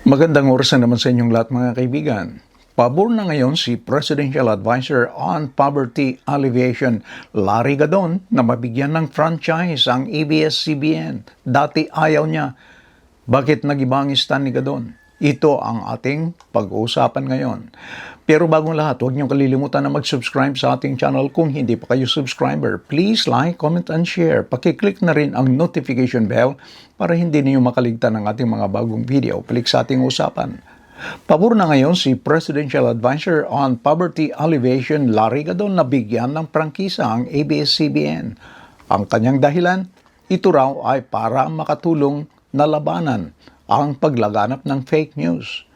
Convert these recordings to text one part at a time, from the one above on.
Magandang oras na naman sa inyong lahat mga kaibigan. Pabor na ngayon si Presidential Advisor on Poverty Alleviation Larry Gadon na mabigyan ng franchise ang ABS-CBN. Dati ayaw niya. Bakit nag-iba ang stand ni Gadon? Ito ang ating pag-uusapan ngayon. Pero bagong lahat, huwag niyong kalilimutan na mag-subscribe sa ating channel kung hindi pa kayo subscriber. Please like, comment, and share. Pakiclick na rin ang notification bell para hindi niyo makaligtan ng ating mga bagong video. Click sa ating usapan. Pabor na ngayon si Presidential Advisor on Poverty Alleviation Larry Gadon na bigyan ng prangkisa ang ABS-CBN. Ang kanyang dahilan, ito raw ay para makatulong na labanan ang paglaganap ng fake news.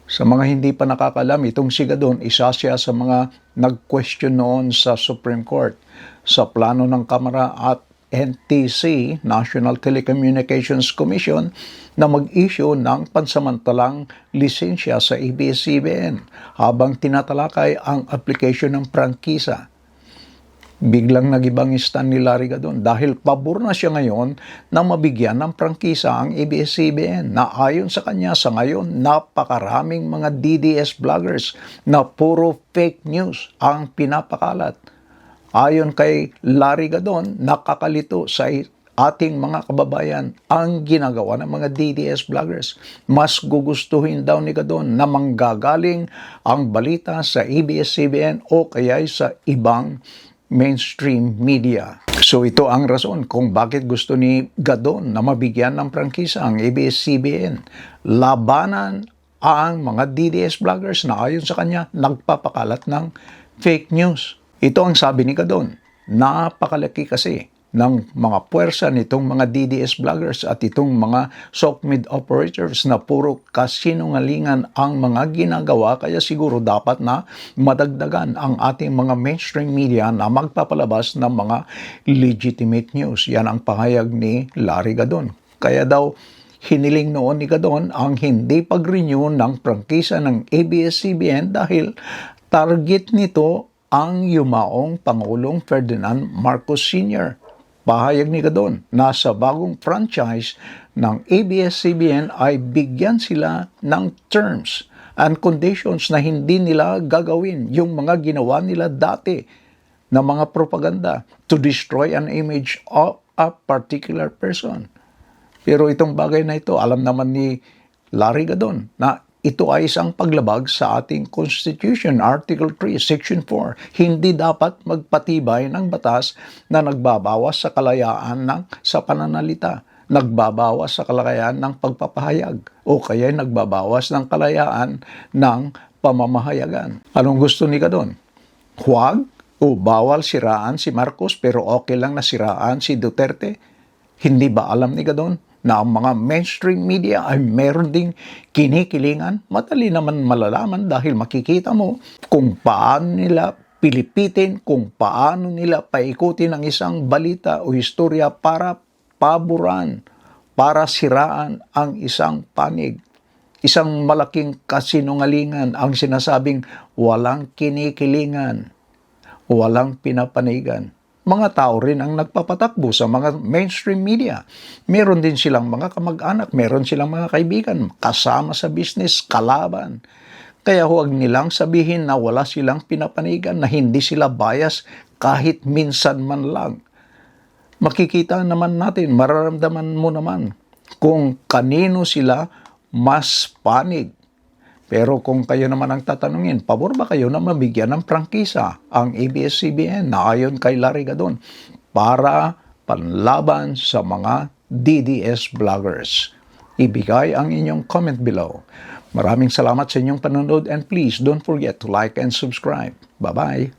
Sa mga hindi pa nakakalam, itong si Gadon, isa siya sa mga nag-question noon sa Supreme Court sa plano ng Kamara at NTC, National Telecommunications Commission, na mag-issue ng pansamantalang lisensya sa ABS-CBN habang tinatalakay ang application ng prangkisa. Biglang nagibang stand ni Larry Gadon dahil pabor na siya ngayon na mabigyan ng prangkisa ang ABS-CBN na ayon sa kanya sa ngayon napakaraming mga DDS vloggers na puro fake news ang pinapakalat. Ayon kay Larry Gadon, nakakalito sa ating mga kababayan ang ginagawa ng mga DDS vloggers. Mas gugustuhin daw ni Gadon na manggagaling ang balita sa ABS-CBN o kaya sa ibang mainstream media. So ito ang rason kung bakit gusto ni Gadon na mabigyan ng prangkisa ang ABS-CBN. Labanan ang mga DDS vloggers na ayon sa kanya nagpapakalat ng fake news. Ito ang sabi ni Gadon. Napakalaki kasi ng mga puwersa nitong mga DDS vloggers at itong mga SOCMED operators na puro kasinungalingan ang mga ginagawa, kaya siguro dapat na madagdagan ang ating mga mainstream media na magpapalabas ng mga legitimate news. Yan ang pahayag ni Larry Gadon. Kaya daw hiniling noon ni Gadon ang hindi pag-renew ng prangkisa ng ABS-CBN dahil target nito ang yumaong Pangulong Ferdinand Marcos Sr. Pahayag ni Gadon na sa bagong franchise ng ABS-CBN ay bigyan sila ng terms and conditions na hindi nila gagawin yung mga ginawa nila dati na mga propaganda to destroy an image of a particular person. Pero itong bagay na ito, alam naman ni Larry Gadon na ito ay isang paglabag sa ating Constitution, Article 3, Section 4. Hindi dapat magpatibay ng batas na nagbabawas sa kalayaan sa pananalita, nagbabawas sa kalayaan ng pagpapahayag, o kaya nagbabawas ng kalayaan ng pamamahayagan. Anong gusto ni Gadon? Huwag o bawal siraan si Marcos pero okay lang na siraan si Duterte? Hindi ba alam ni Gadon na ang mga mainstream media ay meron ding kinikilingan? Madali naman malalaman dahil makikita mo kung paano nila pilipitin, kung paano nila paikutin ang isang balita o istorya para paboran, para siraan ang isang panig. Isang malaking kasinungalingan ang sinasabing walang kinikilingan, walang pinapanigan. Mga tao rin ang nagpapatakbo sa mga mainstream media. Meron din silang mga kamag-anak, meron silang mga kaibigan, kasama sa business, kalaban. Kaya huwag nilang sabihin na wala silang pinapanigan, na hindi sila bias kahit minsan man lang. Makikita naman natin, mararamdaman mo naman kung kanino sila mas panig. Pero kung kayo naman ang tatanungin, pabor ba kayo na mabigyan ng prangkisa ang ABS-CBN na ayon kay Larry Gadon para panlaban sa mga DDS vloggers? Ibigay ang inyong comment below. Maraming salamat sa inyong panonood and please don't forget to like and subscribe. Bye-bye!